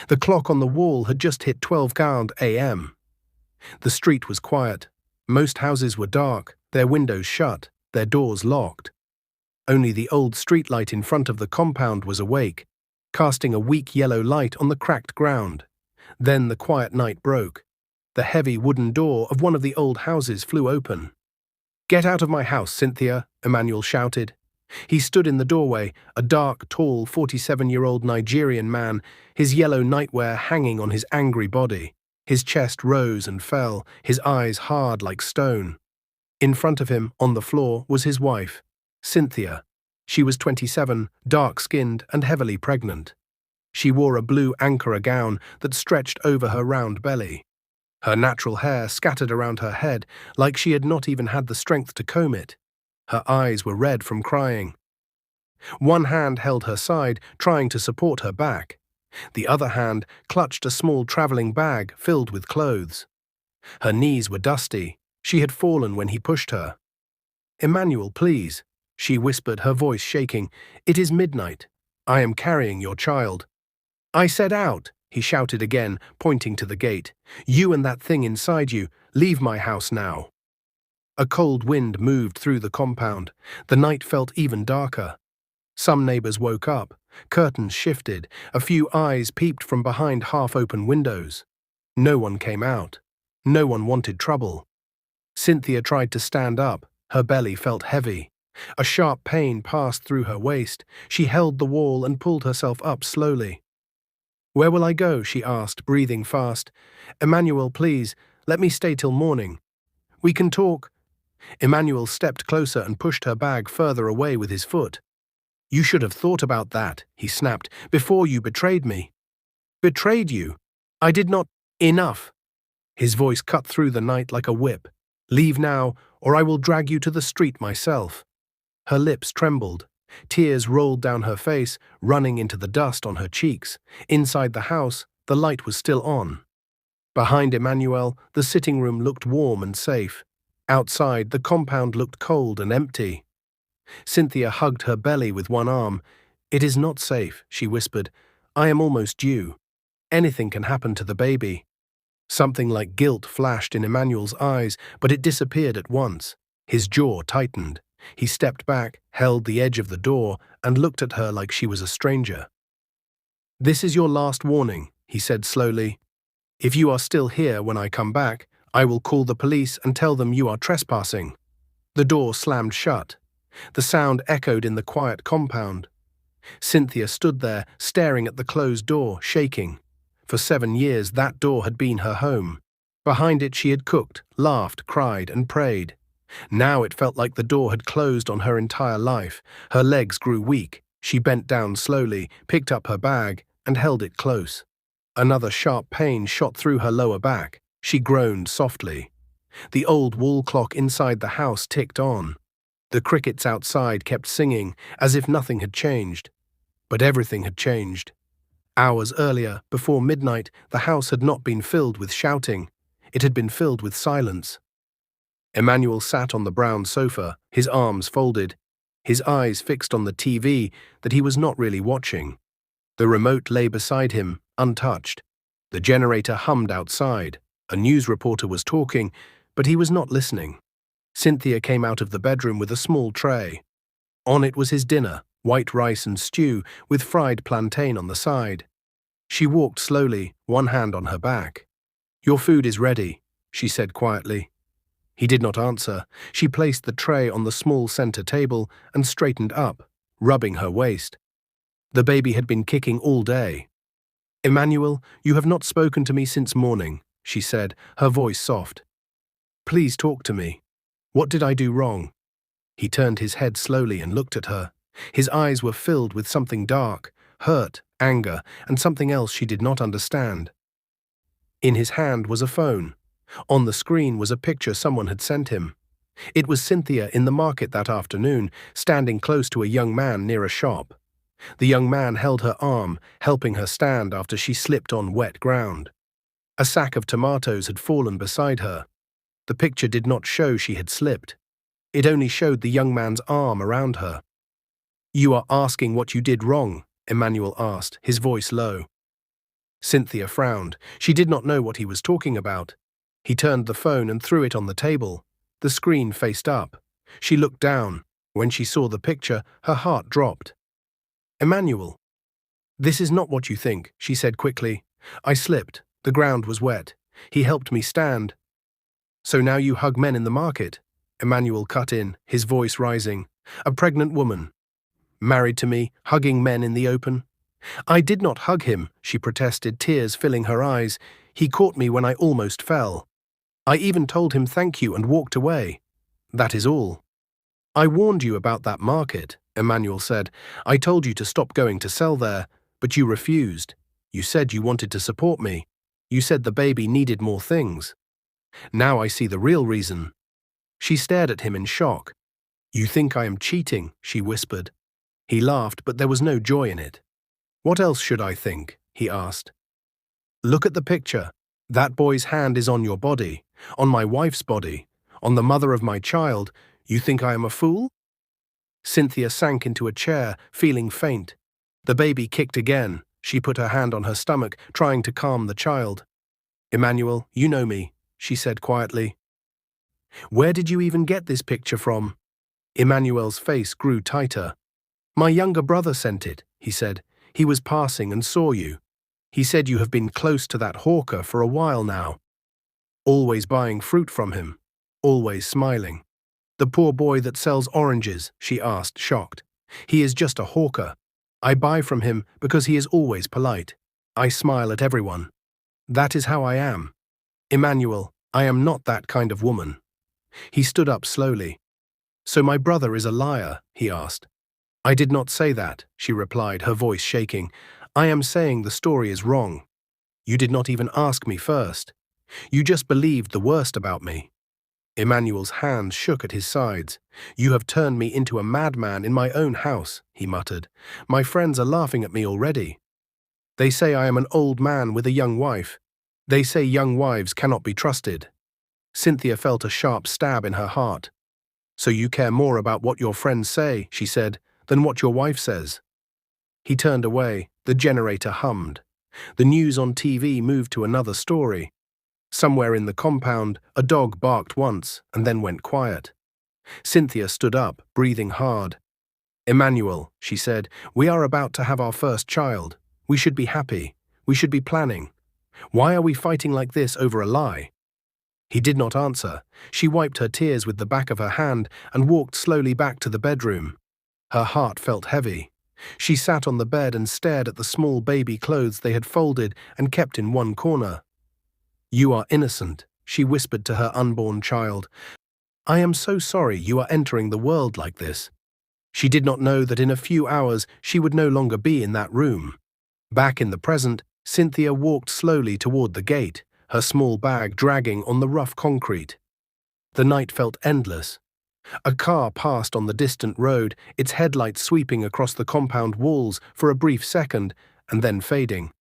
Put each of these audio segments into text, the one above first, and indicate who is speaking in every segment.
Speaker 1: The clock on the wall had just hit 12 a.m. The street was quiet. Most houses were dark, their windows shut, their doors locked. Only the old streetlight in front of the compound was awake, casting a weak yellow light on the cracked ground. Then the quiet night broke. The heavy wooden door of one of the old houses flew open. "Get out of my house, Cynthia," Emmanuel shouted. He stood in the doorway, a dark, tall, 47-year-old Nigerian man, his yellow nightwear hanging on his angry body. His chest rose and fell, his eyes hard like stone. In front of him, on the floor, was his wife, Cynthia. She was 27, dark-skinned and heavily pregnant. She wore a blue Ankara gown that stretched over her round belly. Her natural hair scattered around her head like she had not even had the strength to comb it. Her eyes were red from crying. One hand held her side, trying to support her back. The other hand clutched a small traveling bag filled with clothes. Her knees were dusty. She had fallen when he pushed her. "Emmanuel, please," she whispered, her voice shaking. "It is midnight. I am carrying your child." "I said out," he shouted again, pointing to the gate. "You and that thing inside you, leave my house now." A cold wind moved through the compound. The night felt even darker. Some neighbors woke up. Curtains shifted. A few eyes peeped from behind half-open windows. No one came out. No one wanted trouble. Cynthia tried to stand up. Her belly felt heavy. A sharp pain passed through her waist. She held the wall and pulled herself up slowly. "Where will I go?" she asked, breathing fast. "Emmanuel, please, let me stay till morning. We can talk." Emmanuel stepped closer and pushed her bag further away with his foot. "You should have thought about that," he snapped, "before you betrayed me." "Betrayed you? I did not—" "Enough!" His voice cut through the night like a whip. "Leave now, or I will drag you to the street myself." Her lips trembled. Tears rolled down her face, running into the dust on her cheeks. Inside the house, the light was still on. Behind Emmanuel, the sitting room looked warm and safe. Outside, the compound looked cold and empty. Cynthia hugged her belly with one arm. "It is not safe," she whispered. "I am almost due. Anything can happen to the baby." Something like guilt flashed in Emmanuel's eyes, but it disappeared at once. His jaw tightened. He stepped back, held the edge of the door, and looked at her like she was a stranger. "This is your last warning," he said slowly. "If you are still here when I come back, I will call the police and tell them you are trespassing." The door slammed shut. The sound echoed in the quiet compound. Cynthia stood there, staring at the closed door, shaking. For 7 years, that door had been her home. Behind it, she had cooked, laughed, cried, and prayed. Now it felt like the door had closed on her entire life. Her legs grew weak. She bent down slowly, picked up her bag, and held it close. Another sharp pain shot through her lower back. She groaned softly. The old wall clock inside the house ticked on. The crickets outside kept singing, as if nothing had changed. But everything had changed. Hours earlier, before midnight, the house had not been filled with shouting. It had been filled with silence. Emmanuel sat on the brown sofa, his arms folded, his eyes fixed on the TV that he was not really watching. The remote lay beside him, untouched. The generator hummed outside. A news reporter was talking, but he was not listening. Cynthia came out of the bedroom with a small tray. On it was his dinner, white rice and stew, with fried plantain on the side. She walked slowly, one hand on her back. "Your food is ready," she said quietly. He did not answer. She placed the tray on the small center table and straightened up, rubbing her waist. The baby had been kicking all day. "Emmanuel, you have not spoken to me since morning," she said, her voice soft. "Please talk to me. What did I do wrong?" He turned his head slowly and looked at her. His eyes were filled with something dark, hurt, anger, and something else she did not understand. In his hand was a phone. On the screen was a picture someone had sent him. It was Cynthia in the market that afternoon, standing close to a young man near a shop. The young man held her arm, helping her stand after she slipped on wet ground. A sack of tomatoes had fallen beside her. The picture did not show she had slipped. It only showed the young man's arm around her. "You are asking what you did wrong?" Emmanuel asked, his voice low. Cynthia frowned. She did not know what he was talking about. He turned the phone and threw it on the table. The screen faced up. She looked down. When she saw the picture, her heart dropped. Emmanuel. This is not what you think, she said quickly. I slipped. The ground was wet. He helped me stand. So now you hug men in the market? Emmanuel cut in, his voice rising. A pregnant woman. Married to me, hugging men in the open? I did not hug him, she protested, tears filling her eyes. He caught me when I almost fell. I even told him thank you and walked away. That is all. I warned you about that market, Emmanuel said. I told you to stop going to sell there, but you refused. You said you wanted to support me. You said the baby needed more things. Now I see the real reason. She stared at him in shock. You think I am cheating, she whispered. He laughed, but there was no joy in it. What else should I think? He asked. Look at the picture. That boy's hand is on your body, on my wife's body, on the mother of my child. You think I am a fool? Cynthia sank into a chair, feeling faint. The baby kicked again. She put her hand on her stomach, trying to calm the child. Emmanuel, you know me, she said quietly. Where did you even get this picture from? Emmanuel's face grew tighter. My younger brother sent it, he said. He was passing and saw you. He said you have been close to that hawker for a while now. Always buying fruit from him. Always smiling. The poor boy that sells oranges, she asked, shocked. He is just a hawker. I buy from him because he is always polite. I smile at everyone. That is how I am. Emmanuel, I am not that kind of woman. He stood up slowly. So my brother is a liar, he asked. I did not say that, she replied, her voice shaking. I am saying the story is wrong. You did not even ask me first. You just believed the worst about me. Emmanuel's hands shook at his sides. You have turned me into a madman in my own house, he muttered. My friends are laughing at me already. They say I am an old man with a young wife. They say young wives cannot be trusted. Cynthia felt a sharp stab in her heart. So you care more about what your friends say, she said, than what your wife says. He turned away. The generator hummed. The news on TV moved to another story. Somewhere in the compound, a dog barked once and then went quiet. Cynthia stood up, breathing hard. Emmanuel, she said, we are about to have our first child. We should be happy. We should be planning. Why are we fighting like this over a lie? He did not answer. She wiped her tears with the back of her hand and walked slowly back to the bedroom. Her heart felt heavy. She sat on the bed and stared at the small baby clothes they had folded and kept in one corner. You are innocent, she whispered to her unborn child. I am so sorry you are entering the world like this. She did not know that in a few hours she would no longer be in that room. Back in the present, Cynthia walked slowly toward the gate, her small bag dragging on the rough concrete. The night felt endless. A car passed on the distant road, its headlights sweeping across the compound walls for a brief second and then fading.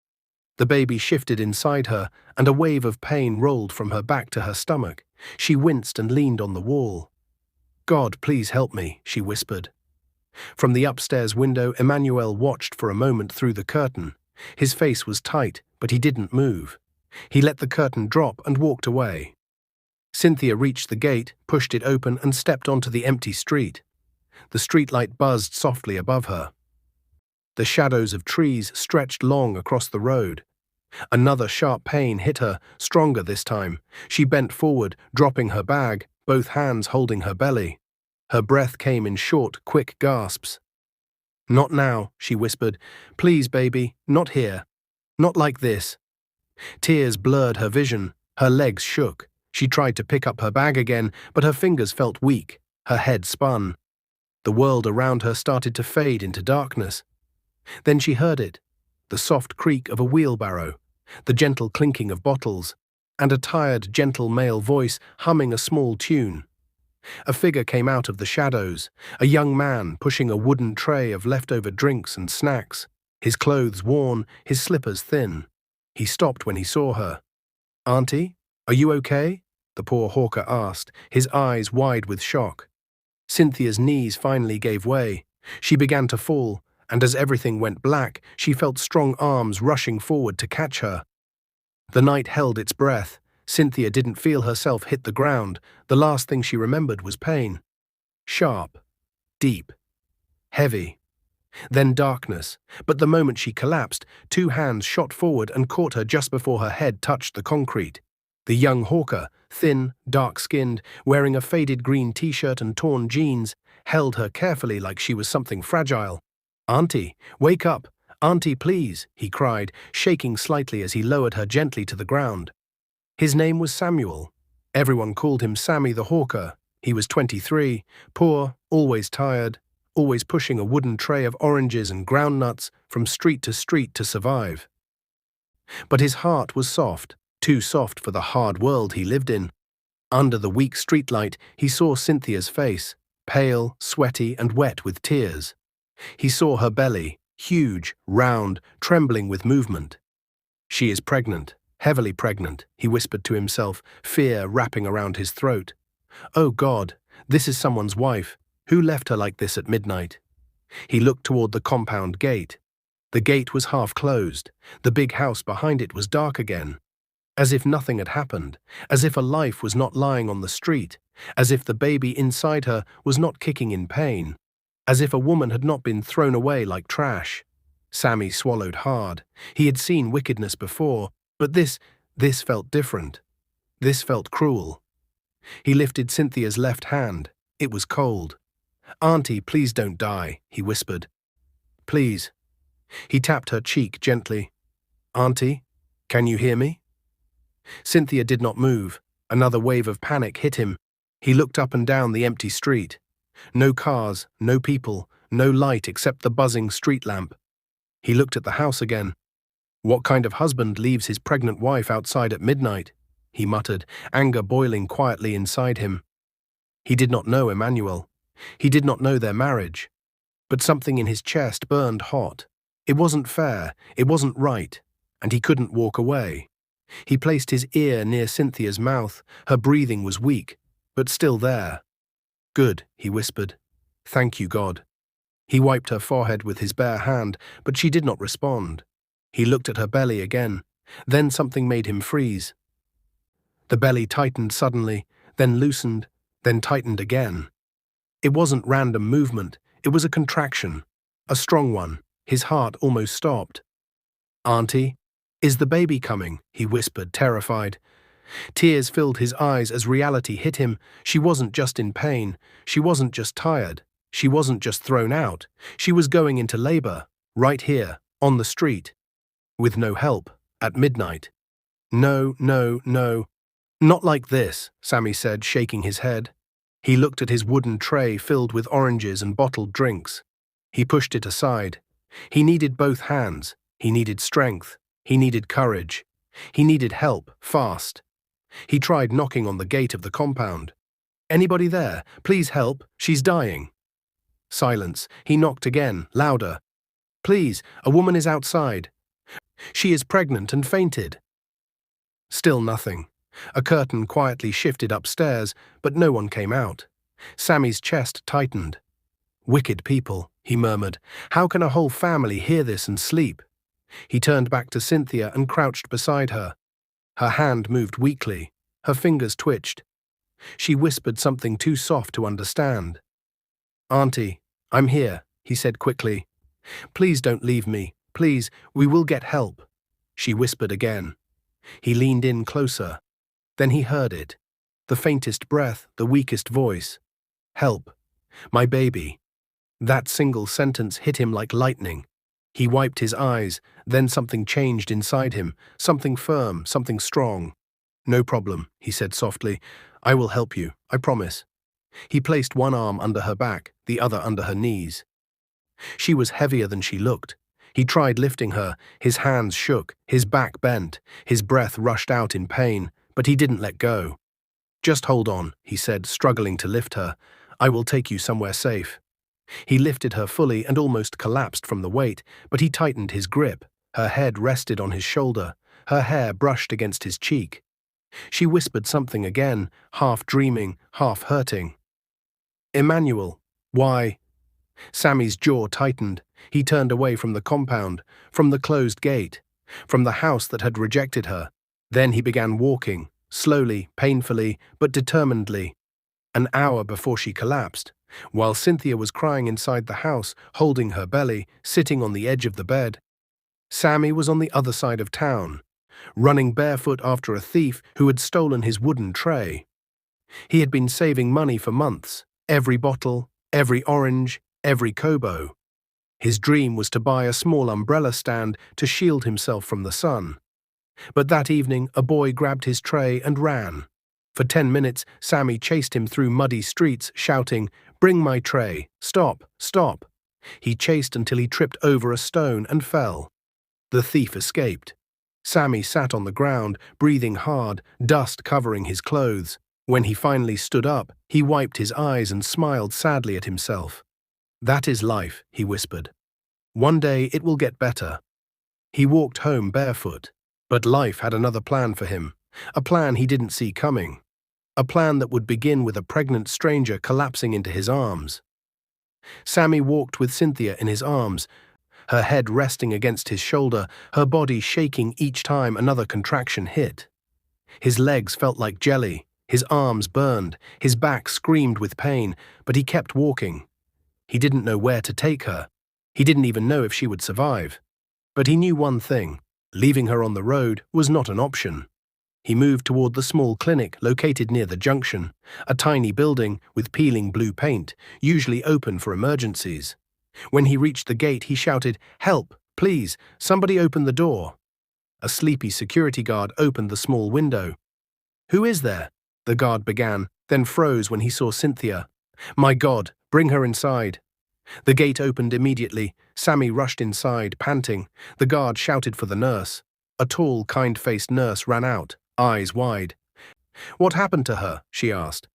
Speaker 1: The baby shifted inside her, and a wave of pain rolled from her back to her stomach. She winced and leaned on the wall. God, please help me, she whispered. From the upstairs window, Emmanuel watched for a moment through the curtain. His face was tight, but he didn't move. He let the curtain drop and walked away. Cynthia reached the gate, pushed it open, and stepped onto the empty street. The streetlight buzzed softly above her. The shadows of trees stretched long across the road. Another sharp pain hit her, stronger this time. She bent forward, dropping her bag, both hands holding her belly. Her breath came in short, quick gasps. Not now, she whispered. Please, baby, not here. Not like this. Tears blurred her vision. Her legs shook. She tried to pick up her bag again, but her fingers felt weak. Her head spun. The world around her started to fade into darkness. Then she heard it. The soft creak of a wheelbarrow, the gentle clinking of bottles, and a tired, gentle male voice humming a small tune. A figure came out of the shadows, a young man pushing a wooden tray of leftover drinks and snacks, his clothes worn, his slippers thin. He stopped when he saw her. Auntie, are you okay? The poor hawker asked, his eyes wide with shock. Cynthia's knees finally gave way. She began to fall, and as everything went black, she felt strong arms rushing forward to catch her. The night held its breath. Cynthia didn't feel herself hit the ground. The last thing she remembered was pain. Sharp, deep, heavy. Then darkness. But the moment she collapsed, two hands shot forward and caught her just before her head touched the concrete. The young hawker, thin, dark-skinned, wearing a faded green t-shirt and torn jeans, held her carefully like she was something fragile. "Auntie, wake up! Auntie, please!" he cried, shaking slightly as he lowered her gently to the ground. His name was Samuel. Everyone called him Sammy the Hawker. He was 23, poor, always tired, always pushing a wooden tray of oranges and groundnuts from street to survive. But his heart was soft, too soft for the hard world he lived in. Under the weak streetlight, he saw Cynthia's face, pale, sweaty, and wet with tears. He saw her belly, huge, round, trembling with movement. "She is pregnant, heavily pregnant," he whispered to himself, fear wrapping around his throat. "Oh God, this is someone's wife. Who left her like this at midnight?" He looked toward the compound gate. The gate was half closed. The big house behind it was dark again. As if nothing had happened, as if a life was not lying on the street, as if the baby inside her was not kicking in pain, as if a woman had not been thrown away like trash. Sammy swallowed hard. He had seen wickedness before, but this felt different. This felt cruel. He lifted Cynthia's left hand. It was cold. "Auntie, please don't die," he whispered. "Please." He tapped her cheek gently. "Auntie, can you hear me?" Cynthia did not move. Another wave of panic hit him. He looked up and down the empty street. No cars, no people, no light except the buzzing street lamp. He looked at the house again. "What kind of husband leaves his pregnant wife outside at midnight?" he muttered, anger boiling quietly inside him. He did not know Emmanuel. He did not know their marriage. But something in his chest burned hot. It wasn't fair, it wasn't right, and he couldn't walk away. He placed his ear near Cynthia's mouth. Her breathing was weak, but still there. "Good," he whispered. "Thank you, God." He wiped her forehead with his bare hand, but she did not respond. He looked at her belly again. Then something made him freeze. The belly tightened suddenly, then loosened, then tightened again. It wasn't random movement, it was a contraction, a strong one. His heart almost stopped. "Auntie, is the baby coming?" he whispered, terrified. Tears filled his eyes as reality hit him. She wasn't just in pain, she wasn't just tired, she wasn't just thrown out. She was going into labor, right here, on the street. With no help, at midnight. "No, no, no. Not like this," Sammy said, shaking his head. He looked at his wooden tray filled with oranges and bottled drinks. He pushed it aside. He needed both hands. He needed strength. He needed courage. He needed help, fast. He tried knocking on the gate of the compound. "Anybody there? Please help. She's dying." Silence. He knocked again, louder. "Please, a woman is outside. She is pregnant and fainted." Still nothing. A curtain quietly shifted upstairs, but no one came out. Sammy's chest tightened. "Wicked people," he murmured. "How can a whole family hear this and sleep?" He turned back to Cynthia and crouched beside her. Her hand moved weakly. Her fingers twitched. She whispered something too soft to understand. "Auntie, I'm here," he said quickly. "Please don't leave me. Please, we will get help." She whispered again. He leaned in closer. Then he heard it. The faintest breath, the weakest voice. "Help. My baby." That single sentence hit him like lightning. He wiped his eyes, then something changed inside him, something firm, something strong. "No problem," he said softly. "I will help you, I promise." He placed one arm under her back, the other under her knees. She was heavier than she looked. He tried lifting her, his hands shook, his back bent, his breath rushed out in pain, but he didn't let go. "Just hold on," he said, struggling to lift her. "I will take you somewhere safe." He lifted her fully and almost collapsed from the weight, but he tightened his grip. Her head rested on his shoulder. Her hair brushed against his cheek. She whispered something again, half dreaming, half hurting. "Emmanuel, why?" Sammy's jaw tightened. He turned away from the compound, from the closed gate, from the house that had rejected her. Then he began walking, slowly, painfully, but determinedly. An hour before she collapsed, while Cynthia was crying inside the house, holding her belly, sitting on the edge of the bed, Sammy was on the other side of town, running barefoot after a thief who had stolen his wooden tray. He had been saving money for months, every bottle, every orange, every kobo. His dream was to buy a small umbrella stand to shield himself from the sun. But that evening, a boy grabbed his tray and ran. For 10 minutes, Sammy chased him through muddy streets, shouting, "Bring my tray! Stop! Stop!" He chased until he tripped over a stone and fell. The thief escaped. Sammy sat on the ground, breathing hard, dust covering his clothes. When he finally stood up, he wiped his eyes and smiled sadly at himself. "That is life," he whispered. "One day it will get better." He walked home barefoot. But life had another plan for him, a plan he didn't see coming. A plan that would begin with a pregnant stranger collapsing into his arms. Sammy walked with Cynthia in his arms, her head resting against his shoulder, her body shaking each time another contraction hit. His legs felt like jelly, his arms burned, his back screamed with pain, but he kept walking. He didn't know where to take her. He didn't even know if she would survive. But he knew one thing: leaving her on the road was not an option. He moved toward the small clinic located near the junction, a tiny building with peeling blue paint, usually open for emergencies. When he reached the gate, he shouted, "Help, please, somebody open the door." A sleepy security guard opened the small window. "Who is there?" the guard began, then froze when he saw Cynthia. "My God, bring her inside." The gate opened immediately. Sammy rushed inside, panting. The guard shouted for the nurse. A tall, kind-faced nurse ran out, eyes wide. "What happened to her?" she asked.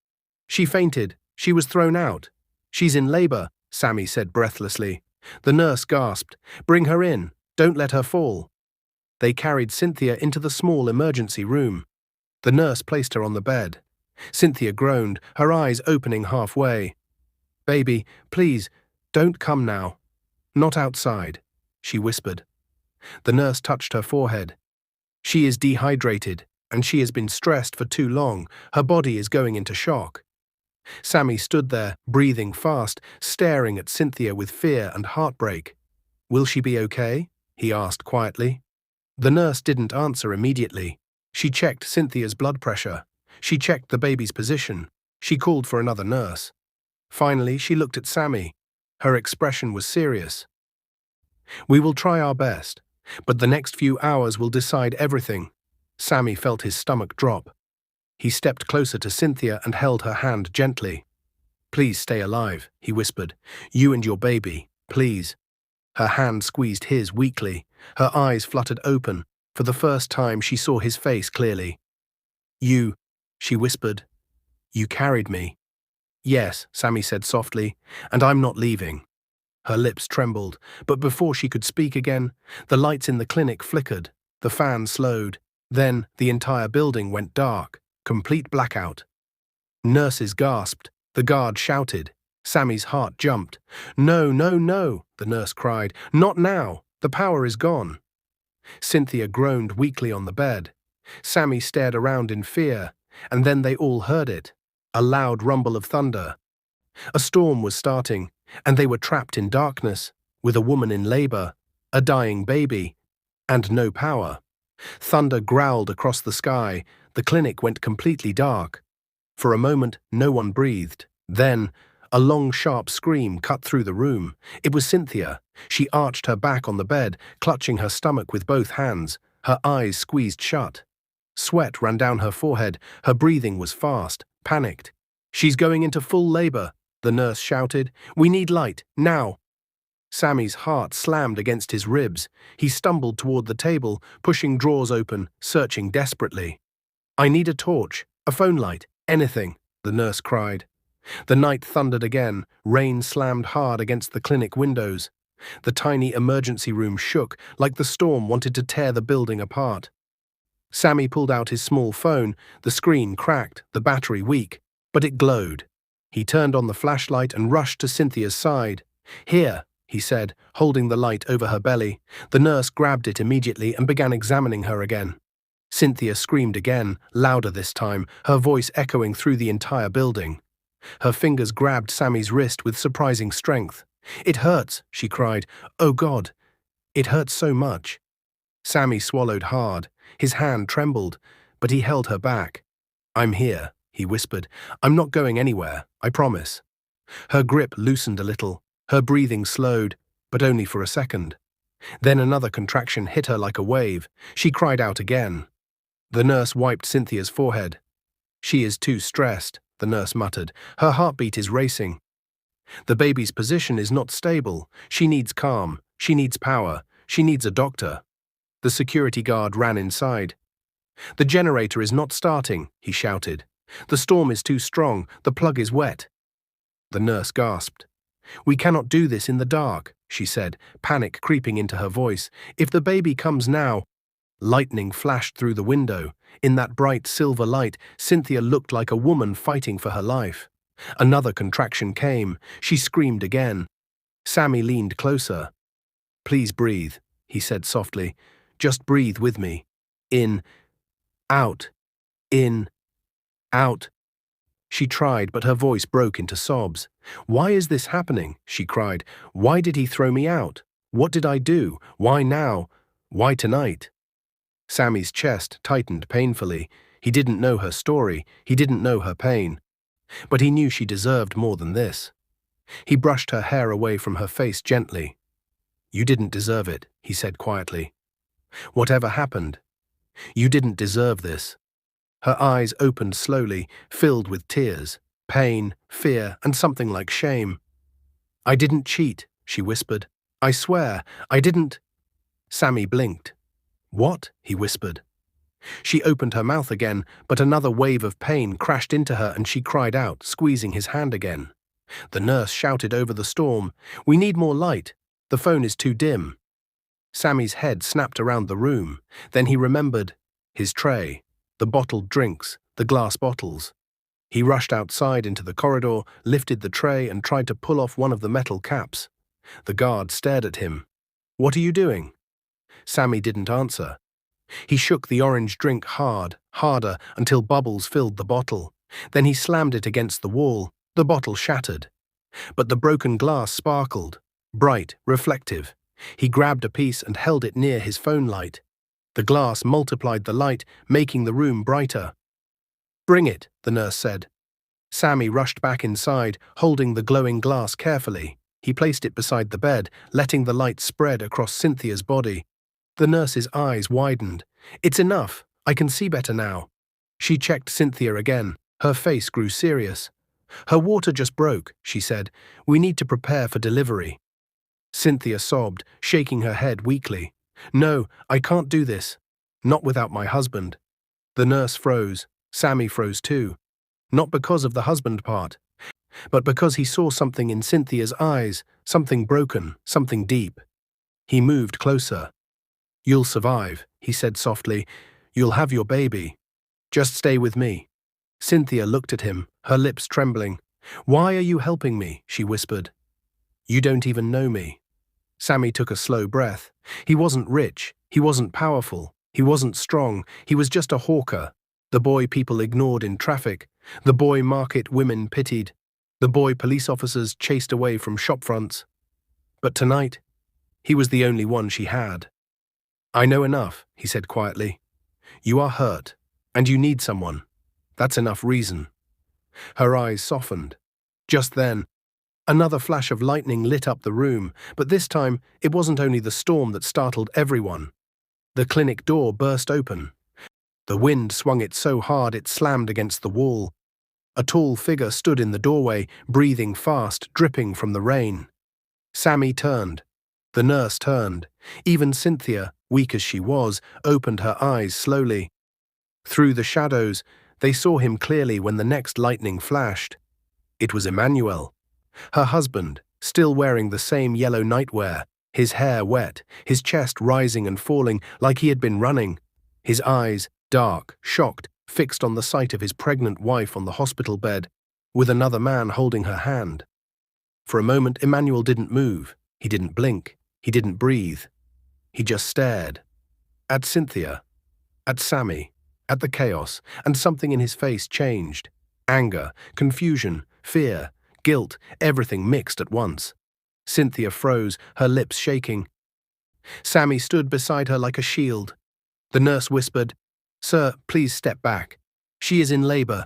Speaker 1: "She fainted. She was thrown out." "She's in labor," Sammy said breathlessly. The nurse gasped, "Bring her in. Don't let her fall." They carried Cynthia into the small emergency room. The nurse placed her on the bed. Cynthia groaned, her eyes opening halfway. "Baby, please, don't come now." "Not outside," she whispered. The nurse touched her forehead. "She is dehydrated, and she has been stressed for too long. Her body is going into shock." Sammy stood there, breathing fast, staring at Cynthia with fear and heartbreak. "Will she be okay?" he asked quietly. The nurse didn't answer immediately. She checked Cynthia's blood pressure. She checked the baby's position. She called for another nurse. Finally, she looked at Sammy. Her expression was serious. "We will try our best, but the next few hours will decide everything." Sammy felt his stomach drop. He stepped closer to Cynthia and held her hand gently. "Please stay alive," he whispered. "You and your baby, please." Her hand squeezed his weakly. Her eyes fluttered open. For the first time, she saw his face clearly. "You," she whispered. "You carried me." "Yes," Sammy said softly, "and I'm not leaving." Her lips trembled, but before she could speak again, the lights in the clinic flickered, the fan slowed. Then the entire building went dark, complete blackout. Nurses gasped, the guard shouted. Sammy's heart jumped. "No, no, no," the nurse cried. "Not now. The power is gone." Cynthia groaned weakly on the bed. Sammy stared around in fear, and then they all heard it. A loud rumble of thunder. A storm was starting, and they were trapped in darkness, with a woman in labor, a dying baby, and no power. Thunder growled across the sky. The clinic went completely dark. For a moment, no one breathed. Then, a long, sharp scream cut through the room. It was Cynthia. She arched her back on the bed, clutching her stomach with both hands, her eyes squeezed shut. Sweat ran down her forehead. Her breathing was fast, panicked. "She's going into full labor," the nurse shouted. "We need light, now." Sammy's heart slammed against his ribs. He stumbled toward the table, pushing drawers open, searching desperately. "I need a torch, a phone light, anything," the nurse cried. The night thundered again. Rain slammed hard against the clinic windows. The tiny emergency room shook, like the storm wanted to tear the building apart. Sammy pulled out his small phone. The screen cracked, the battery weak, but it glowed. He turned on the flashlight and rushed to Cynthia's side. "Here," he said, holding the light over her belly. The nurse grabbed it immediately and began examining her again. Cynthia screamed again, louder this time, her voice echoing through the entire building. Her fingers grabbed Sammy's wrist with surprising strength. "It hurts," she cried. "Oh God, it hurts so much." Sammy swallowed hard. His hand trembled, but he held her back. "I'm here," he whispered. "I'm not going anywhere, I promise." Her grip loosened a little. Her breathing slowed, but only for a second. Then another contraction hit her like a wave. She cried out again. The nurse wiped Cynthia's forehead. "She is too stressed," the nurse muttered. "Her heartbeat is racing. The baby's position is not stable. She needs calm. She needs power. She needs a doctor." The security guard ran inside. "The generator is not starting," he shouted. "The storm is too strong. The plug is wet." The nurse gasped. "We cannot do this in the dark," she said, panic creeping into her voice. "If the baby comes now—" Lightning flashed through the window. In that bright silver light, Cynthia looked like a woman fighting for her life. Another contraction came. She screamed again. Sammy leaned closer. "Please breathe," he said softly. "Just breathe with me. In, out, in, out." She tried, but her voice broke into sobs. "Why is this happening?" she cried. "Why did he throw me out? What did I do? Why now? Why tonight?" Sammy's chest tightened painfully. He didn't know her story. He didn't know her pain. But he knew she deserved more than this. He brushed her hair away from her face gently. "You didn't deserve it," he said quietly. "Whatever happened, you didn't deserve this." Her eyes opened slowly, filled with tears, pain, fear, and something like shame. "I didn't cheat," she whispered. "I swear, I didn't." Sammy blinked. "What?" he whispered. She opened her mouth again, but another wave of pain crashed into her and she cried out, squeezing his hand again. The nurse shouted over the storm, "We need more light. The phone is too dim." Sammy's head snapped around the room. Then he remembered his tray, the bottled drinks, the glass bottles. He rushed outside into the corridor, lifted the tray and tried to pull off one of the metal caps. The guard stared at him. "What are you doing?" Sammy didn't answer. He shook the orange drink hard, harder, until bubbles filled the bottle. Then he slammed it against the wall. The bottle shattered. But the broken glass sparkled, bright, reflective. He grabbed a piece and held it near his phone light. The glass multiplied the light, making the room brighter. "Bring it," the nurse said. Sammy rushed back inside, holding the glowing glass carefully. He placed it beside the bed, letting the light spread across Cynthia's body. The nurse's eyes widened. "It's enough. I can see better now." She checked Cynthia again. Her face grew serious. "Her water just broke," she said. "We need to prepare for delivery." Cynthia sobbed, shaking her head weakly. "No, I can't do this. Not without my husband." The nurse froze. Sammy froze too. Not because of the husband part, but because he saw something in Cynthia's eyes, something broken, something deep. He moved closer. "You'll survive," he said softly. "You'll have your baby. Just stay with me." Cynthia looked at him, her lips trembling. "Why are you helping me?" she whispered. "You don't even know me." Sammy took a slow breath. He wasn't rich. He wasn't powerful. He wasn't strong. He was just a hawker. The boy people ignored in traffic. The boy market women pitied. The boy police officers chased away from shopfronts. But tonight, he was the only one she had. "I know enough," he said quietly. "You are hurt, and you need someone. That's enough reason." Her eyes softened. Just then, another flash of lightning lit up the room, but this time it wasn't only the storm that startled everyone. The clinic door burst open. The wind swung it so hard it slammed against the wall. A tall figure stood in the doorway, breathing fast, dripping from the rain. Sammy turned. The nurse turned. Even Cynthia, weak as she was, opened her eyes slowly. Through the shadows, they saw him clearly when the next lightning flashed. It was Emmanuel, her husband, still wearing the same yellow nightwear, his hair wet, his chest rising and falling like he had been running, his eyes, dark, shocked, fixed on the sight of his pregnant wife on the hospital bed, with another man holding her hand. For a moment, Emmanuel didn't move. He didn't blink. He didn't breathe. He just stared. At Cynthia. At Sammy. At the chaos. And something in his face changed. Anger, confusion, fear, guilt, everything mixed at once. Cynthia froze, her lips shaking. Sammy stood beside her like a shield. The nurse whispered, "Sir, please step back. She is in labor."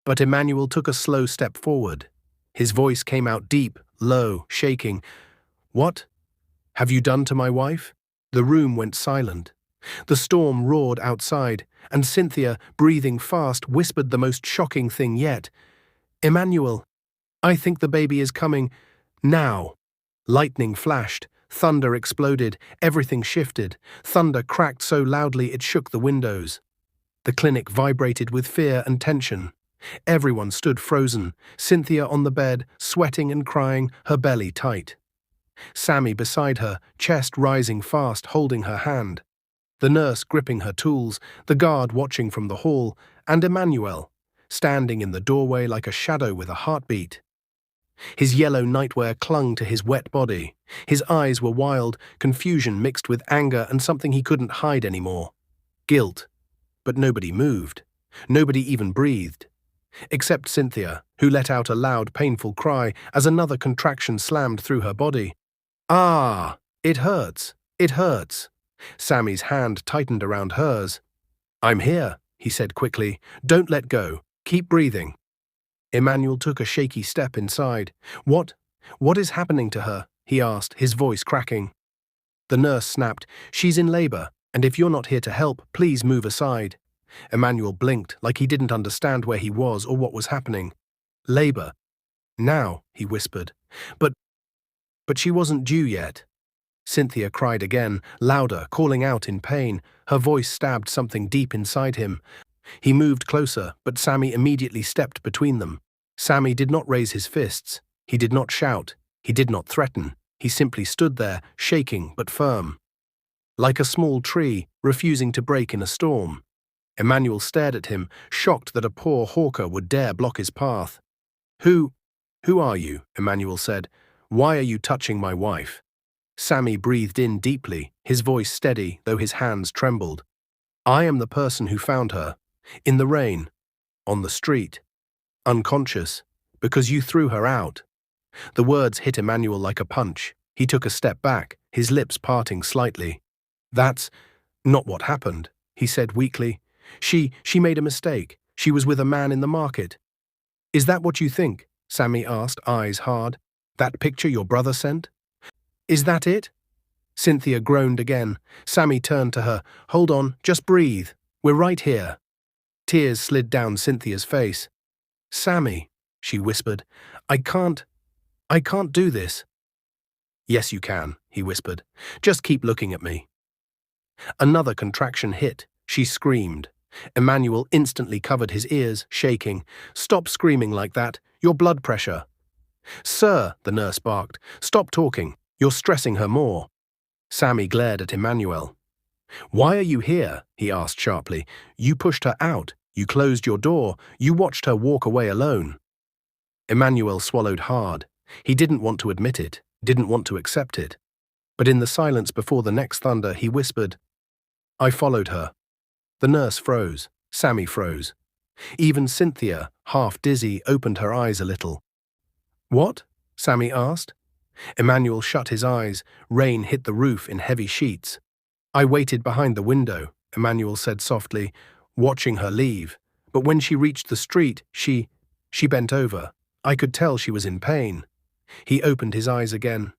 Speaker 1: But Emmanuel took a slow step forward. His voice came out deep, low, shaking. "What have you done to my wife?" The room went silent. The storm roared outside, and Cynthia, breathing fast, whispered the most shocking thing yet. "Emmanuel, I think the baby is coming now." Lightning flashed, thunder exploded, everything shifted. Thunder cracked so loudly it shook the windows. The clinic vibrated with fear and tension. Everyone stood frozen, Cynthia on the bed, sweating and crying, her belly tight. Sammy beside her, chest rising fast, holding her hand. The nurse gripping her tools, the guard watching from the hall, and Emmanuel, standing in the doorway like a shadow with a heartbeat. His yellow nightwear clung to his wet body. His eyes were wild, confusion mixed with anger and something he couldn't hide anymore. Guilt. But nobody moved. Nobody even breathed. Except Cynthia, who let out a loud, painful cry as another contraction slammed through her body. "Ah! It hurts! It hurts!" Sammy's hand tightened around hers. "I'm here," he said quickly. "Don't let go. Keep breathing." Emmanuel took a shaky step inside. What is happening to her?" he asked, his voice cracking. The nurse snapped, "She's in labor, and if you're not here to help, please move aside." Emmanuel blinked, like he didn't understand where he was or what was happening. "Labor? Now," he whispered. But she wasn't due yet." Cynthia cried again, louder, calling out in pain. Her voice stabbed something deep inside him. He moved closer, but Sammy immediately stepped between them. Sammy did not raise his fists. He did not shout. He did not threaten. He simply stood there, shaking but firm. Like a small tree, refusing to break in a storm. Emmanuel stared at him, shocked that a poor hawker would dare block his path. Who are you?" Emmanuel said. "Why are you touching my wife?" Sammy breathed in deeply, his voice steady, though his hands trembled. "I am the person who found her. In the rain. On the street. Unconscious. Because you threw her out." The words hit Emmanuel like a punch. He took a step back, his lips parting slightly. "That's not what happened," he said weakly. She made a mistake. She was with a man in the market." "Is that what you think?" Sammy asked, eyes hard. "That picture your brother sent? Is that it?" Cynthia groaned again. Sammy turned to her. "Hold on, just breathe. We're right here." Tears slid down Cynthia's face. "Sammy," she whispered, I can't do this." "Yes, you can," he whispered. "Just keep looking at me." Another contraction hit. She screamed. Emmanuel instantly covered his ears, shaking. "Stop screaming like that. Your blood pressure." "Sir," the nurse barked, "stop talking. You're stressing her more." Sammy glared at Emmanuel. "Why are you here?" he asked sharply. "You pushed her out. You closed your door. You watched her walk away alone." Emmanuel swallowed hard. He didn't want to admit it, didn't want to accept it. But in the silence before the next thunder, he whispered, "I followed her." The nurse froze. Sammy froze. Even Cynthia, half dizzy, opened her eyes a little. "What?" Sammy asked. Emmanuel shut his eyes. Rain hit the roof in heavy sheets. "I waited behind the window," Emmanuel said softly, watching her leave. "But when she reached the street, she bent over. I could tell she was in pain." He opened his eyes again.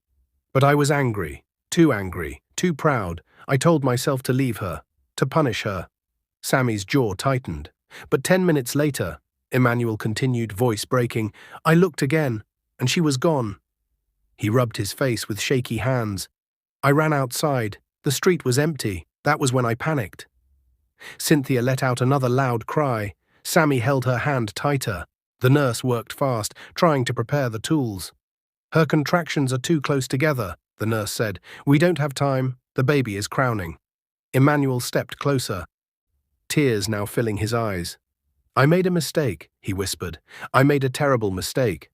Speaker 1: "But I was angry, too proud. I told myself to leave her, to punish her." Sammy's jaw tightened. "But 10 minutes later," Emmanuel continued, voice breaking, "I looked again, and she was gone." He rubbed his face with shaky hands. "I ran outside. The street was empty. That was when I panicked." Cynthia let out another loud cry. Sammy held her hand tighter. The nurse worked fast, trying to prepare the tools. "Her contractions are too close together," the nurse said. "We don't have time. The baby is crowning." Emmanuel stepped closer, tears now filling his eyes. "I made a mistake," he whispered. "I made a terrible mistake."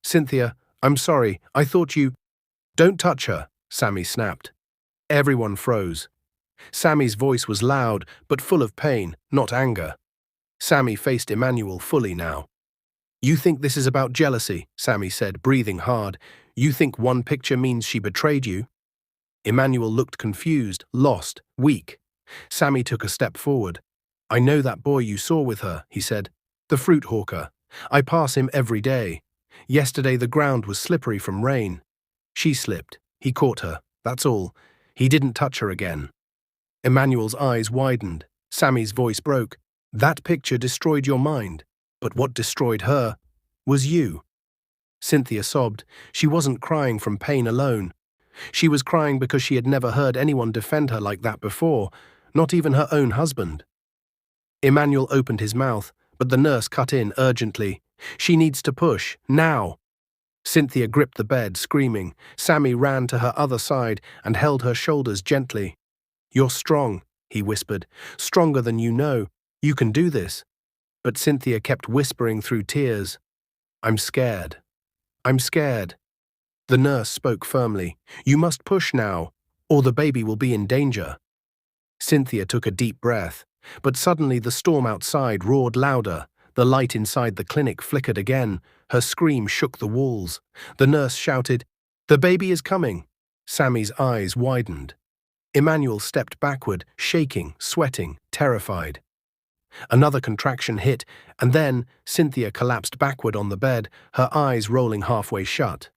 Speaker 1: "Cynthia, I'm sorry, I thought you— Don't touch her, Sammy snapped. Everyone froze. Sammy's voice was loud, but full of pain, not anger. Sammy faced Emmanuel fully now. You think this is about jealousy, Sammy said, breathing hard. You think one picture means she betrayed you? Emmanuel looked confused, lost, weak. Sammy took a step forward. I know that boy you saw with her, he said. The fruit hawker. I pass him every day. Yesterday the ground was slippery from rain. She slipped. He caught her. That's all. He didn't touch her again. Emmanuel's eyes widened. Sammy's voice broke. That picture destroyed your mind. But what destroyed her was you. Cynthia sobbed. She wasn't crying from pain alone. She was crying because she had never heard anyone defend her like that before, not even her own husband. Emmanuel opened his mouth, but the nurse cut in urgently. She needs to push, now. Cynthia gripped the bed, screaming. Sammy ran to her other side and held her shoulders gently. You're strong, he whispered. Stronger than you know. You can do this. But Cynthia kept whispering through tears. I'm scared. I'm scared. The nurse spoke firmly. You must push now, or the baby will be in danger. Cynthia took a deep breath, but suddenly the storm outside roared louder. The light inside the clinic flickered again. Her scream shook the walls. The nurse shouted, The baby is coming. Sammy's eyes widened. Emmanuel stepped backward, shaking, sweating, terrified. Another contraction hit, and then Cynthia collapsed backward on the bed, her eyes rolling halfway shut.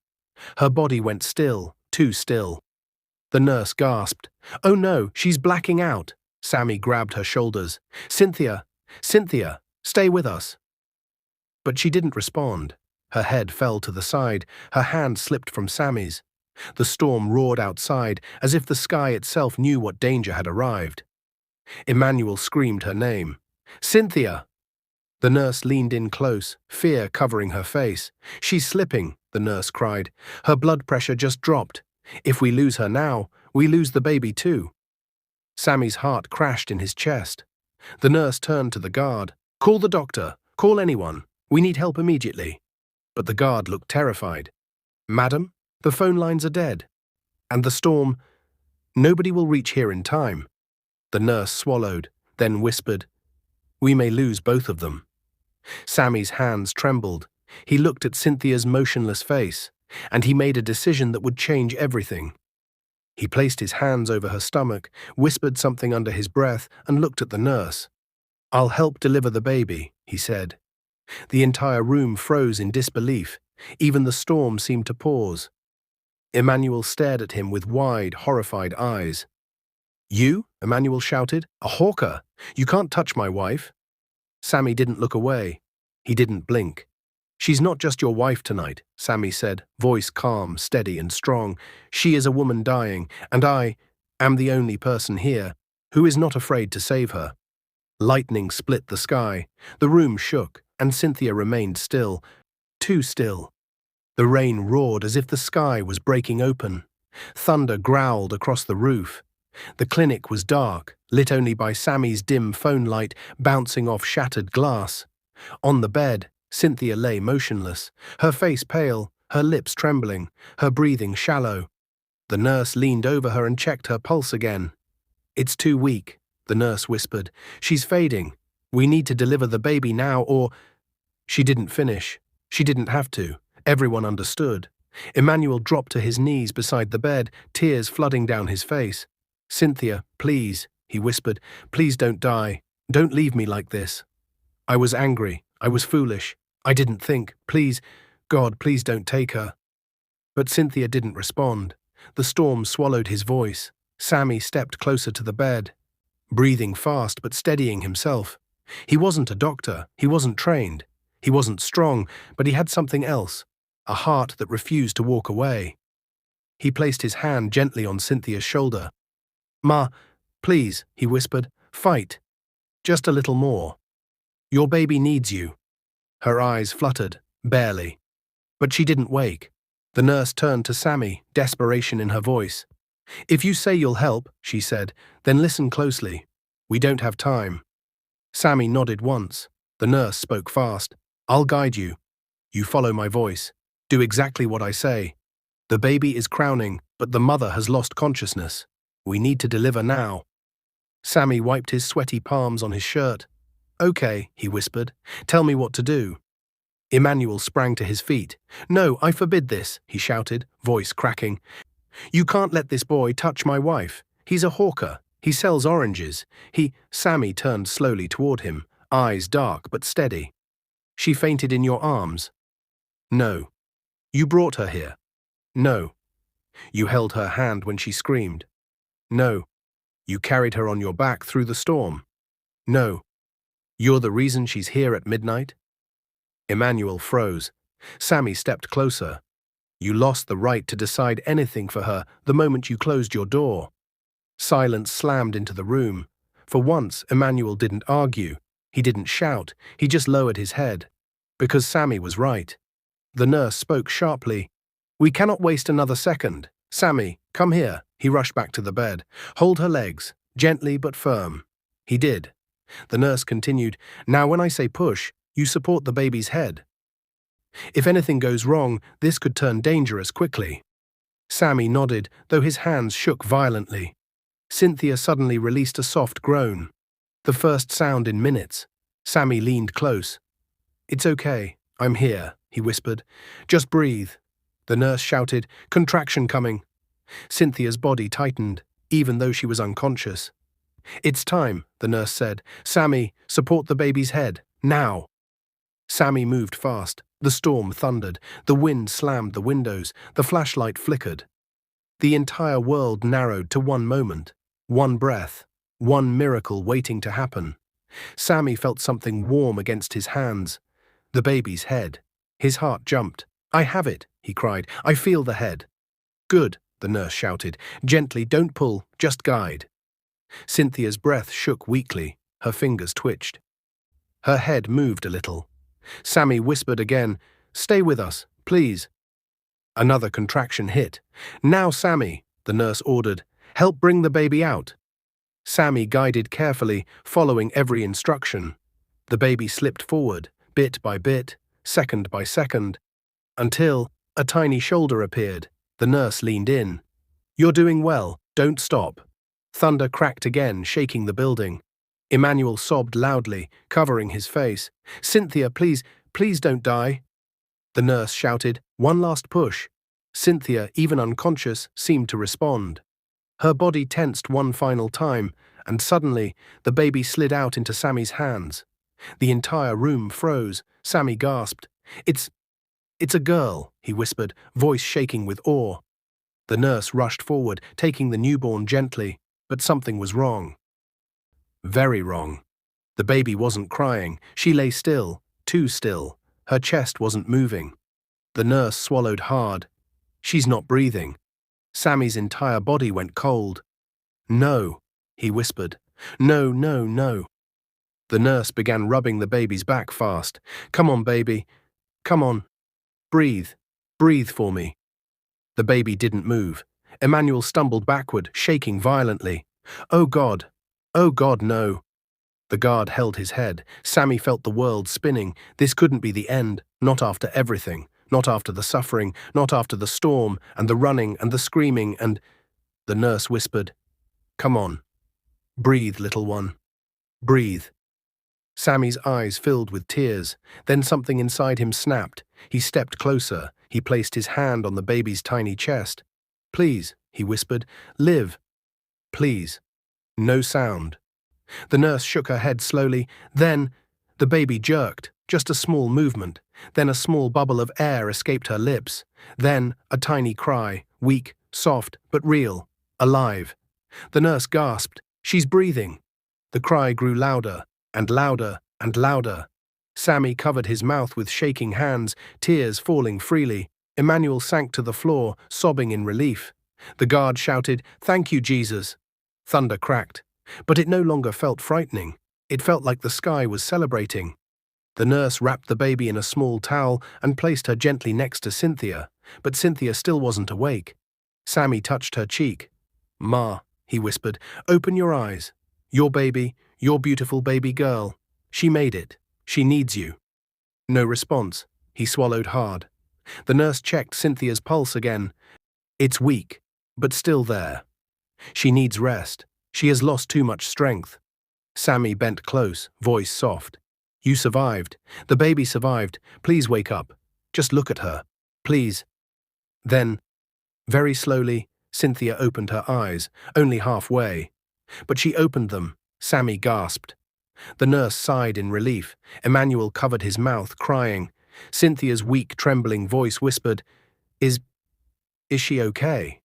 Speaker 1: Her body went still, too still. The nurse gasped. Oh no, she's blacking out. Sammy grabbed her shoulders. Cynthia, Cynthia, stay with us. But she didn't respond. Her head fell to the side, her hand slipped from Sammy's. The storm roared outside, as if the sky itself knew what danger had arrived. Emmanuel screamed her name. Cynthia! The nurse leaned in close, fear covering her face. She's slipping, the nurse cried. Her blood pressure just dropped. If we lose her now, we lose the baby too. Sammy's heart crashed in his chest. The nurse turned to the guard. Call the doctor. Call anyone. We need help immediately. But the guard looked terrified. Madam, the phone lines are dead. And the storm— Nobody will reach here in time. The nurse swallowed, then whispered, We may lose both of them. Sammy's hands trembled. He looked at Cynthia's motionless face, and he made a decision that would change everything. He placed his hands over her stomach, whispered something under his breath, and looked at the nurse. I'll help deliver the baby, he said. The entire room froze in disbelief. Even the storm seemed to pause. Emmanuel stared at him with wide, horrified eyes. You? Emmanuel shouted. A hawker! You can't touch my wife. Sammy didn't look away. He didn't blink. She's not just your wife tonight, Sammy said, voice calm, steady and strong. She is a woman dying, and I am the only person here who is not afraid to save her. Lightning split the sky. The room shook, and Cynthia remained still, too still. The rain roared as if the sky was breaking open. Thunder growled across the roof. The clinic was dark, lit only by Sammy's dim phone light bouncing off shattered glass. On the bed, Cynthia lay motionless, her face pale, her lips trembling, her breathing shallow. The nurse leaned over her and checked her pulse again. It's too weak, the nurse whispered. She's fading. We need to deliver the baby now or— She didn't finish. She didn't have to. Everyone understood. Emmanuel dropped to his knees beside the bed, tears flooding down his face. Cynthia, please, he whispered. Please don't die. Don't leave me like this. I was angry. I was foolish. I didn't think. Please, God, please don't take her. But Cynthia didn't respond. The storm swallowed his voice. Sammy stepped closer to the bed, breathing fast but steadying himself. He wasn't a doctor. He wasn't trained. He wasn't strong, but he had something else, a heart that refused to walk away. He placed his hand gently on Cynthia's shoulder. Ma, please, he whispered, fight. Just a little more. Your baby needs you. Her eyes fluttered, barely. But she didn't wake. The nurse turned to Sammy, desperation in her voice. If you say you'll help, she said, then listen closely. We don't have time. Sammy nodded once. The nurse spoke fast. I'll guide you. You follow my voice. Do exactly what I say. The baby is crowning, but the mother has lost consciousness. We need to deliver now." Sammy wiped his sweaty palms on his shirt. "Okay," he whispered. "Tell me what to do." Emmanuel sprang to his feet. "No, I forbid this," he shouted, voice cracking. "You can't let this boy touch my wife. He's a hawker. He sells oranges. Sammy turned slowly toward him, eyes dark but steady. "She fainted in your arms." "No." "You brought her here." "No." "You held her hand when she screamed." "No." "You carried her on your back through the storm." "No." "You're the reason she's here at midnight?" Emmanuel froze. Sammy stepped closer. "You lost the right to decide anything for her the moment you closed your door." Silence slammed into the room. For once, Emmanuel didn't argue. He didn't shout. He just lowered his head. Because Sammy was right. The nurse spoke sharply. "We cannot waste another second. Sammy, come here." He rushed back to the bed. "Hold her legs, gently but firm." He did. The nurse continued, "Now when I say push, you support the baby's head. If anything goes wrong, this could turn dangerous quickly." Sammy nodded, though his hands shook violently. Cynthia suddenly released a soft groan. The first sound in minutes. Sammy leaned close. "It's okay. I'm here," he whispered. "Just breathe." The nurse shouted, "Contraction coming." Cynthia's body tightened, even though she was unconscious. "It's time," the nurse said. "Sammy, support the baby's head. Now." Sammy moved fast. The storm thundered. The wind slammed the windows. The flashlight flickered. The entire world narrowed to one moment. One breath. One miracle waiting to happen. Sammy felt something warm against his hands. The baby's head. His heart jumped. "I have it," he cried. "I feel the head." "Good," the nurse shouted. "Gently, don't pull, just guide." Cynthia's breath shook weakly. Her fingers twitched. Her head moved a little. Sammy whispered again, "Stay with us, please." Another contraction hit. "Now, Sammy," the nurse ordered. "Help bring the baby out." Sammy guided carefully, following every instruction. The baby slipped forward, bit by bit, second by second, until a tiny shoulder appeared. The nurse leaned in. "You're doing well, don't stop." Thunder cracked again, shaking the building. Emmanuel sobbed loudly, covering his face. "Cynthia, please, please don't die." The nurse shouted, "One last push." Cynthia, even unconscious, seemed to respond. Her body tensed one final time, and suddenly, the baby slid out into Sammy's hands. The entire room froze. Sammy gasped. It's a girl," he whispered, voice shaking with awe. The nurse rushed forward, taking the newborn gently, but something was wrong. Very wrong. The baby wasn't crying. She lay still, too still. Her chest wasn't moving. The nurse swallowed hard. "She's not breathing." Sammy's entire body went cold. "No," he whispered. "No, no, no." The nurse began rubbing the baby's back fast. "Come on, baby. Come on. Breathe. Breathe for me." The baby didn't move. Emmanuel stumbled backward, shaking violently. "Oh God. Oh God, no." The guard held his head. Sammy felt the world spinning. This couldn't be the end. Not after everything. Not after the suffering. Not after the storm, and the running, and the screaming, and... The nurse whispered, "Come on. Breathe, little one. Breathe." Sammy's eyes filled with tears. Then something inside him snapped. He stepped closer. He placed his hand on the baby's tiny chest. "Please," he whispered, "live. Please." No sound. The nurse shook her head slowly. Then, the baby jerked, just a small movement. Then a small bubble of air escaped her lips. Then, a tiny cry, weak, soft, but real, alive. The nurse gasped, "She's breathing." The cry grew louder, and louder, and louder. Sammy covered his mouth with shaking hands, tears falling freely. Emmanuel sank to the floor, sobbing in relief. The guard shouted, "Thank you, Jesus." Thunder cracked. But it no longer felt frightening. It felt like the sky was celebrating. The nurse wrapped the baby in a small towel and placed her gently next to Cynthia, but Cynthia still wasn't awake. Sammy touched her cheek. "Ma," he whispered, "open your eyes. Your baby, your beautiful baby girl. She made it. She needs you." No response. He swallowed hard. The nurse checked Cynthia's pulse again. It's weak, but still there. She needs rest. She has lost too much strength. Sammy bent close, voice soft. You survived. The baby survived. Please wake up. Just look at her. Please. Then, very slowly, Cynthia opened her eyes, only halfway. But she opened them. Sammy gasped. The nurse sighed in relief. Emmanuel covered his mouth, crying. Cynthia's weak, trembling voice whispered, Is she okay?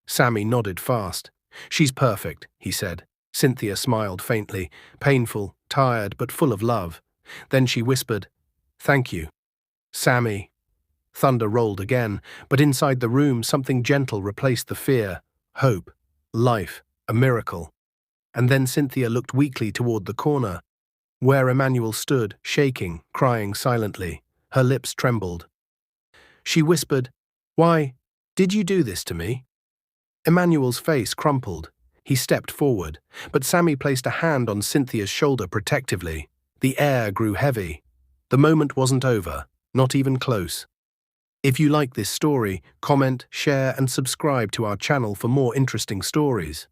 Speaker 1: Sammy nodded fast. She's perfect, he said. Cynthia smiled faintly, painful, tired, but full of love. Then she whispered, Thank you. Sammy. Thunder rolled again, but inside the room something gentle replaced the fear. Hope. Life. A miracle. And then Cynthia looked weakly toward the corner, where Emmanuel stood, shaking, crying silently. Her lips trembled. She whispered, Why did you do this to me? Emmanuel's face crumpled. He stepped forward, but Sammy placed a hand on Cynthia's shoulder protectively. The air grew heavy. The moment wasn't over, not even close. If you like this story, comment, share, and subscribe to our channel for more interesting stories.